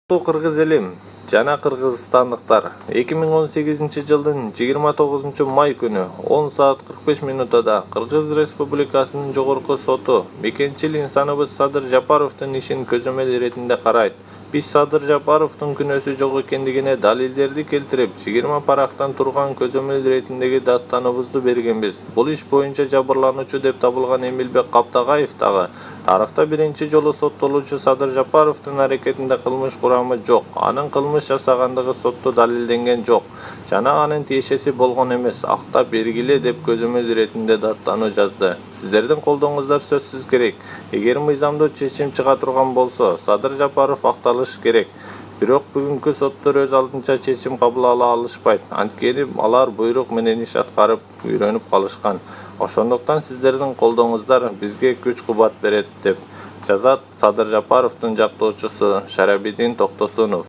Кыргыз элим жана кыргызстандыктар 2018-жылдын 29-май күнү 10 саат 45 минутада Кыргыз Республикасынын Жогорку соту мекенчил инсаныбыз Садыр Жапаровдун ишин көзөмөл иретинде карайт. Биз Садыр Жапаровдун күнөөсү жок экендигине далилдерди келтирип, 20 парактан турган көзөмөл иретиндеги даттануубузду бергенбиз. Бул иш боюнча жабырлануучу деп табылган Эмилбек Каптагаев дагы тарыхта биринчи жолу соттолуучу Садыр Жапаровдун аракетинде кылмыш курамы жок, анын кылмыш жасагандыгы сотто далилденген жок жана анын тиешеси болгон эмес, актап бергиле деп көзөмөл иретинде даттануу жазды. Сиздердин колдооңуздар сөзсүз керек. Эгер мыйзамдуу чечим чыга турган болсо, Садыр Жапаров акталыш керек. Бирок бүгүнкү соттор өз алдынча чечим кабыл ала алышпайт. Анткени алар буйрук менен иш аткарып үйрөнүп калышкан. Ошондуктан сиздердин колдооңуздар бизге күч-кубат берет деп жазат Садыр Жапаровдун жактоочусу Шарабидин Токтосунов.